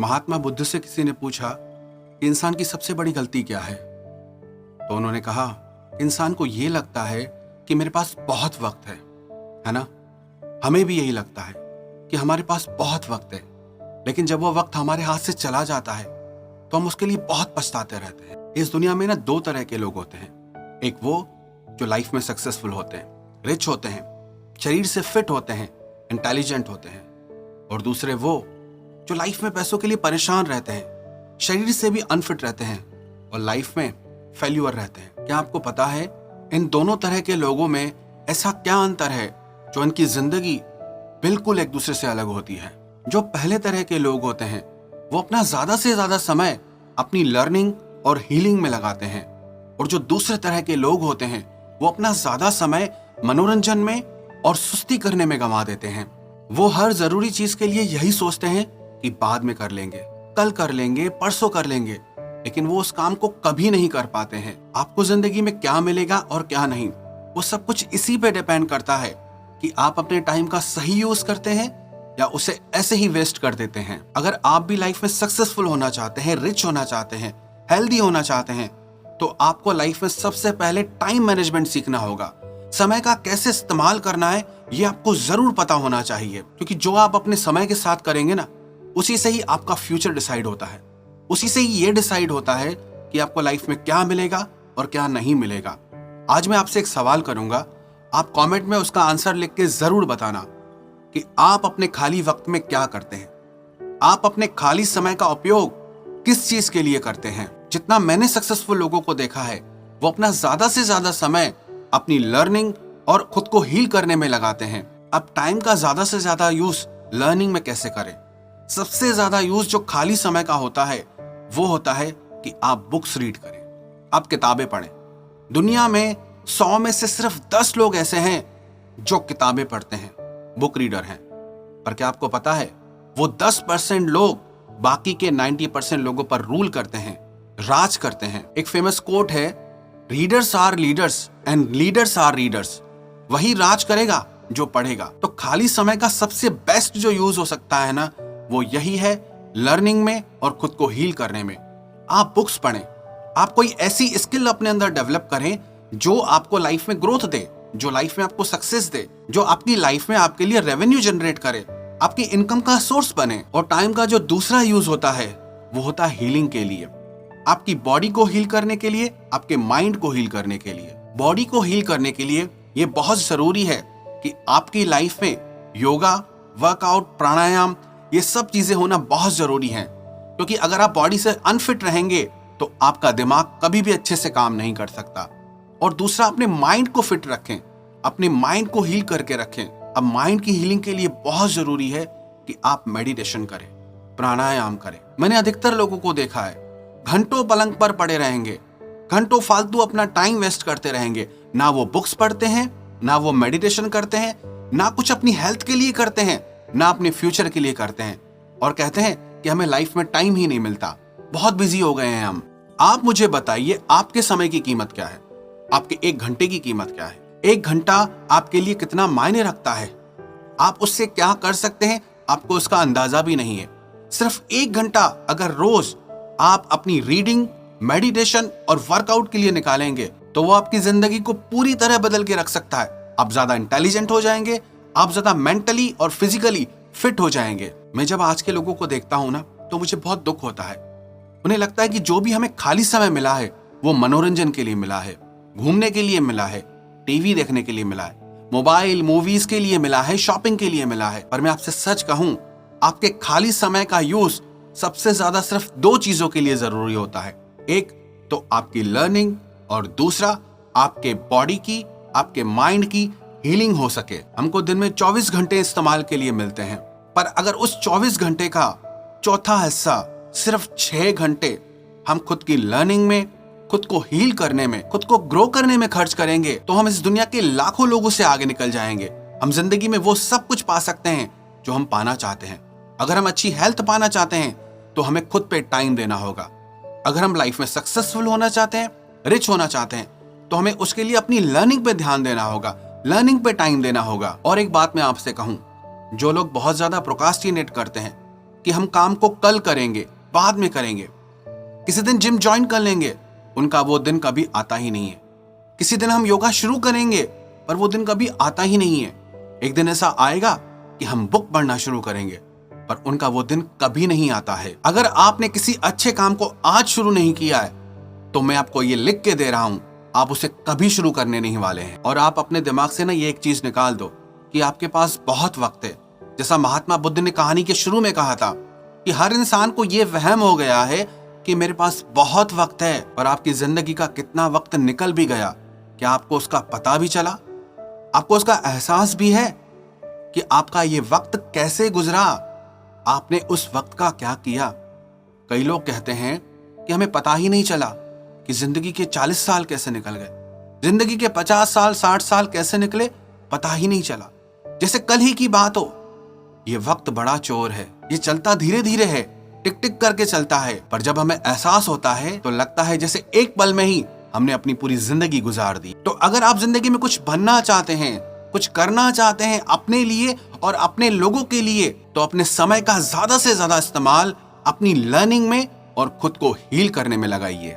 महात्मा बुद्ध से किसी ने पूछा कि इंसान की सबसे बड़ी गलती क्या है, तो उन्होंने कहा इंसान को यह लगता है कि मेरे पास बहुत वक्त है ना। हमें भी यही लगता है कि हमारे पास बहुत वक्त है, लेकिन जब वो वक्त हमारे हाथ से चला जाता है तो हम उसके लिए बहुत पछताते रहते हैं। इस दुनिया में ना दो तरह के लोग होते हैं। एक वो जो लाइफ में सक्सेसफुल होते हैं, रिच होते हैं, शरीर से फिट होते हैं, इंटेलिजेंट होते हैं, और दूसरे वो जो लाइफ में पैसों के लिए परेशान रहते हैं, शरीर से भी अनफिट रहते हैं और लाइफ में फेल्यूर रहते हैं। क्या आपको पता है इन दोनों तरह के लोगों में ऐसा क्या अंतर है जो इनकी जिंदगी बिल्कुल एक दूसरे से अलग होती है? जो पहले तरह के लोग होते हैं वो अपना ज्यादा से ज्यादा समय अपनी लर्निंग और हीलिंग में लगाते हैं, और जो दूसरे तरह के लोग होते हैं वो अपना ज्यादा समय मनोरंजन में और सुस्ती करने में गंवा देते हैं। वो हर जरूरी चीज के लिए यही सोचते हैं कि बाद में कर लेंगे, कल कर लेंगे, परसों कर लेंगे, लेकिन वो उस काम को कभी नहीं कर पाते हैं। आपको जिंदगी में क्या मिलेगा और क्या नहीं, वो सब कुछ इसी पे डिपेंड करता है कि आप अपने टाइम का सही यूज करते हैं या उसे ऐसे ही वेस्ट कर देते हैं। अगर आप भी लाइफ में सक्सेसफुल होना चाहते हैं, रिच होना चाहते हैं, हेल्दी होना चाहते हैं, तो आपको लाइफ में सबसे पहले टाइम मैनेजमेंट सीखना होगा। समय का कैसे इस्तेमाल करना है ये आपको जरूर पता होना चाहिए, क्योंकि जो आप अपने समय के साथ करेंगे ना, उसी से ही आपका फ्यूचर डिसाइड होता है। उसी से ही ये डिसाइड होता है कि आपको लाइफ में क्या मिलेगा और क्या नहीं मिलेगा। आज मैं आपसे एक सवाल करूंगा, आप कमेंट में उसका आंसर लिख के जरूर बताना कि आप अपने खाली वक्त में क्या करते हैं। आप अपने खाली समय का उपयोग किस चीज के लिए करते हैं? जितना मैंने सक्सेसफुल लोगों को देखा है वो अपना ज्यादा से ज्यादा समय अपनी लर्निंग और खुद को हील करने में लगाते हैं। अब टाइम का ज्यादा से ज्यादा यूज लर्निंग में कैसे करें? सबसे ज्यादा यूज जो खाली समय का होता है वो होता है कि आप बुक्स रीड करें, आप किताबें पढ़ें। दुनिया में 100 में से सिर्फ 10 लोग ऐसे हैं जो किताबें पढ़ते हैं, बुक रीडर हैं। पर क्या आपको पता है वो 10% लोग बाकी के 90% लोगों पर रूल करते हैं, राज करते हैं। एक फेमस कोट है, readers are leaders and leaders are readers. वही राज करेगा जो पढ़ेगा। तो खाली समय का सबसे बेस्ट जो यूज हो सकता है ना, वो यही है लर्निंग में और खुद को हील करने में। आप बुक्स पढ़ें, आप कोई ऐसी स्किल अपने अंदर डेवलप करें जो आपको लाइफ में ग्रोथ दे, जो लाइफ में आपको सक्सेस दे, जो आपकी लाइफ में आपके लिए रेवेन्यू जनरेट करे, आपकी इनकम का सोर्स बने। और टाइम का जो दूसरा यूज होता है वो होता है हीलिंग के लिए। आपकी बॉडी को हील करने के लिए, आपके माइंड को हील करने के लिए। बॉडी को हील करने के लिए ये बहुत जरूरी है कि आपकी लाइफ में योगा, वर्कआउट, प्राणायाम, ये सब चीजें होना बहुत जरूरी है, क्योंकि अगर आप बॉडी से अनफिट रहेंगे तो आपका दिमाग कभी भी अच्छे से काम नहीं कर सकता। और दूसरा, अपने माइंड को फिट रखें, अपने माइंड को हील करके रखें। अब माइंड की हीलिंग के लिए बहुत जरूरी है कि आप मेडिटेशन करें, प्राणायाम करें। मैंने अधिकतर लोगों को देखा है घंटों पलंग पर पड़े रहेंगे, घंटों फालतू अपना टाइम वेस्ट करते रहेंगे। ना वो बुक्स पढ़ते हैं, ना वो मेडिटेशन करते हैं, ना कुछ अपनी हेल्थ के लिए करते हैं, ना अपने फ्यूचर के लिए करते हैं, और कहते हैं कि हमें लाइफ में टाइम ही नहीं मिलता, बहुत बिजी हो गए हैं हम। आप मुझे बताइए, आपके समय की कीमत क्या है? आपके 1 घंटे की कीमत क्या है? 1 घंटा आपके लिए कितना मायने रखता है? आप उससे क्या कर सकते हैं आपको उसका अंदाजा भी नहीं है। सिर्फ 1 घंटा अगर रोज आप अपनी रीडिंग, मेडिटेशन और वर्कआउट के लिए निकालेंगे तो वो आपकी जिंदगी को पूरी तरह बदल के रख सकता है। आप ज्यादा इंटेलिजेंट हो जाएंगे, आप ज्यादा मेंटली और फिजिकली फिट हो जाएंगे। मैं जब आज के लोगों को देखता हूं ना, तो मुझे बहुत दुख होता है। उन्हें लगता है कि जो भी हमें खाली समय मिला है वो मनोरंजन के लिए मिला है, घूमने के लिए मिला है, टीवी देखने के लिए मिला है, मोबाइल मूवीज के लिए मिला है, शॉपिंग के लिए मिला है। पर मैं आपसे सच कहूं, आपके खाली समय का यूज सबसे ज्यादा सिर्फ 2 चीजों के लिए जरूरी होता है। एक तो आपकी लर्निंग, और दूसरा आपके बॉडी की, आपके माइंड की हीलिंग हो सके। हमको दिन में 24 घंटे इस्तेमाल के लिए मिलते हैं, पर अगर उस 24 घंटे का चौथा हिस्सा, सिर्फ 6 घंटे हम खुद की लर्निंग में, खुद को हील करने में, खुद को ग्रो करने में खर्च करेंगे, तो हम इस दुनिया के लाखों लोगों से आगे निकल जाएंगे। हम जिंदगी में वो सब कुछ पा सकते हैं जो हम पाना चाहते हैं। अगर हम अच्छी हेल्थ पाना चाहते हैं तो हमें खुद पे टाइम देना होगा। अगर हम लाइफ में सक्सेसफुल होना चाहते हैं, रिच होना चाहते हैं, तो हमें उसके लिए अपनी लर्निंग पे ध्यान देना होगा, लर्निंग पे टाइम देना होगा। और एक बात मैं आपसे कहूं, जो लोग बहुत ज्यादा प्रोक्रास्टिनेट करते हैं, कि हम काम को कल करेंगे, बाद में करेंगे, किसी दिन जिम ज्वाइन कर लेंगे, उनका वो दिन कभी आता ही नहीं है। किसी दिन हम योगा शुरू करेंगे, पर वो दिन कभी आता ही नहीं है। एक दिन ऐसा आएगा कि हम बुक पढ़ना शुरू करेंगे, पर उनका वो दिन कभी नहीं आता है। अगर आपने किसी अच्छे काम को आज शुरू नहीं किया है, तो मैं आपको ये लिख के दे रहा हूं, आप उसे कभी शुरू करने नहीं वाले हैं। और आप अपने दिमाग से ना ये एक चीज निकाल दो कि आपके पास बहुत वक्त है। जैसा महात्मा बुद्ध ने कहानी के शुरू में कहा था कि हर इंसान को ये वहम हो गया है कि मेरे पास बहुत वक्त है, और आपकी जिंदगी का कितना वक्त निकल भी गया, क्या आपको उसका पता भी चला? आपको उसका एहसास भी है कि आपका ये वक्त कैसे गुजरा? आपने उस वक्त का क्या किया? कई लोग कहते हैं कि हमें पता ही नहीं चला कि जिंदगी के 40 साल कैसे निकल गए, जिंदगी के 50 साल 60 साल कैसे निकले, पता ही नहीं चला, जैसे कल ही की बात हो। ये वक्त बड़ा चोर है, ये चलता धीरे धीरे है, टिक टिक करके चलता है, पर जब हमें एहसास होता है तो लगता है जैसे एक पल में ही हमने अपनी पूरी जिंदगी गुजार दी। तो अगर आप जिंदगी में कुछ बनना चाहते हैं, कुछ करना चाहते हैं अपने लिए और अपने लोगों के लिए, तो अपने समय का ज्यादा से ज्यादा इस्तेमाल अपनी लर्निंग में और खुद को हील करने में लगाइए।